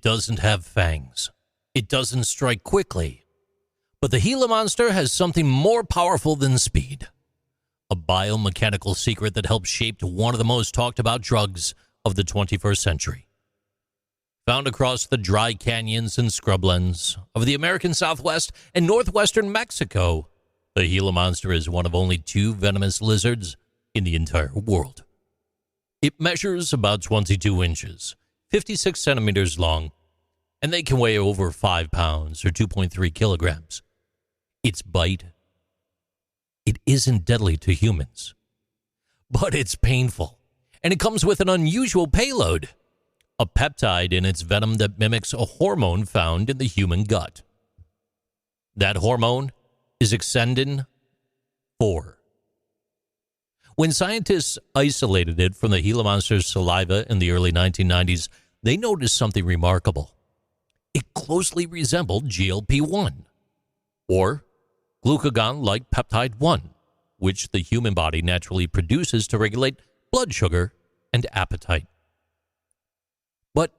doesn't have fangs. It doesn't strike quickly. But the Gila monster has something more powerful than speed. A biomechanical secret that helped shape one of the most talked about drugs of the 21st century. Found across the dry canyons and scrublands of the American Southwest and northwestern Mexico, the Gila monster is one of only 2 venomous lizards in the entire world. It measures about 22 inches, 56 centimeters long, and they can weigh over 5 pounds or 2.3 kilograms. Its bite, it isn't deadly to humans, but it's painful, and it comes with an unusual payload, a peptide in its venom that mimics a hormone found in the human gut. That hormone is Exendin 4. When scientists isolated it from the Gila monster's saliva in the early 1990s, they noticed something remarkable. It closely resembled GLP-1, or glucagon-like peptide 1, which the human body naturally produces to regulate blood sugar and appetite. But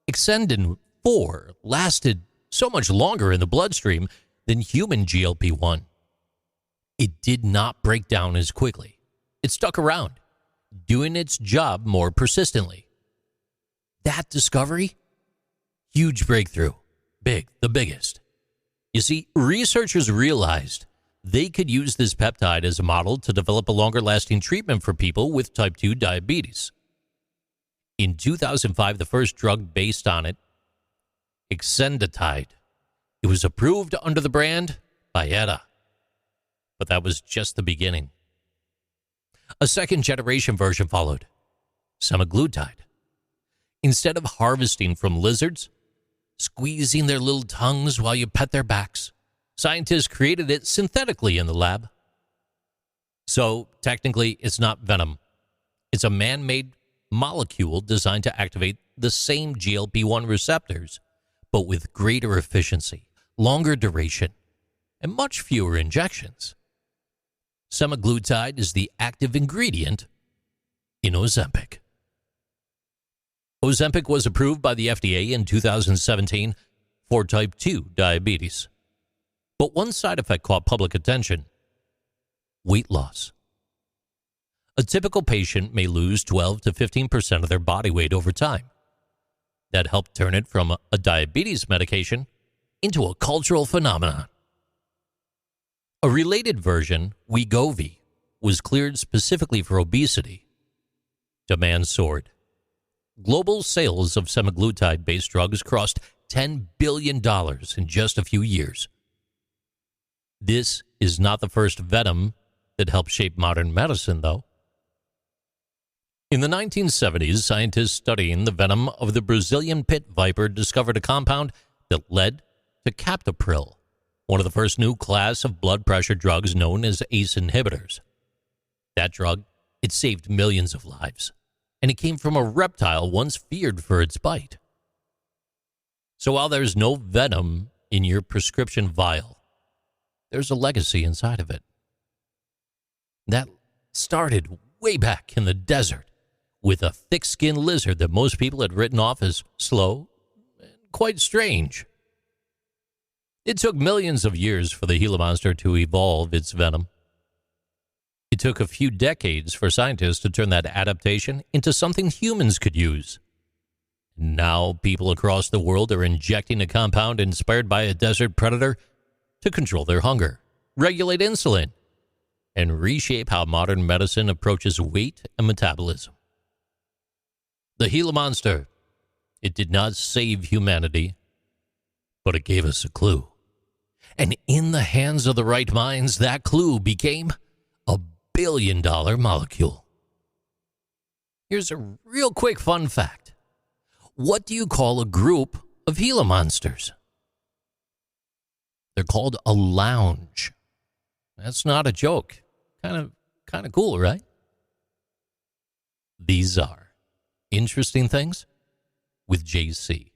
Exendin 4 lasted so much longer in the bloodstream than human GLP-1. It did not break down as quickly. It stuck around, doing its job more persistently. That discovery? Huge breakthrough. Big, the biggest. You see, researchers realized they could use this peptide as a model to develop a longer-lasting treatment for people with type 2 diabetes. In 2005, the first drug based on it, Exenditide, it was approved under the brand Byetta. But that was just the beginning. A second-generation version followed, semaglutide. Instead of harvesting from lizards, squeezing their little tongues while you pet their backs, scientists created it synthetically in the lab. So, technically, it's not venom. It's a man-made molecule designed to activate the same GLP-1 receptors, but with greater efficiency, longer duration, and much fewer injections. Semaglutide is the active ingredient in Ozempic. Ozempic was approved by the FDA in 2017 for type 2 diabetes. But one side effect caught public attention: weight loss. A typical patient may lose 12 to 15% of their body weight over time. That helped turn it from a diabetes medication into a cultural phenomenon. A related version, Wegovy, was cleared specifically for obesity. Demand soared. Global sales of semaglutide-based drugs crossed $10 billion in just a few years. This is not the first venom that helped shape modern medicine, though. In the 1970s, scientists studying the venom of the Brazilian pit viper discovered a compound that led to captopril, one of the first new class of blood pressure drugs known as ACE inhibitors. That drug, it saved millions of lives, and it came from a reptile once feared for its bite. So while there's no venom in your prescription vial, there's a legacy inside of it. That started way back in the desert with a thick-skinned lizard that most people had written off as slow and quite strange. It took millions of years for the Gila monster to evolve its venom. It took a few decades for scientists to turn that adaptation into something humans could use. Now people across the world are injecting a compound inspired by a desert predator to control their hunger, regulate insulin, and reshape how modern medicine approaches weight and metabolism. The Gila monster, it did not save humanity, but it gave us a clue. And in the hands of the right minds, that clue became a billion-dollar molecule. Here's a real quick fun fact. What do you call a group of Gila monsters? They're called a lounge. That's not a joke. Kind of cool, right? These are Interesting Things with JC.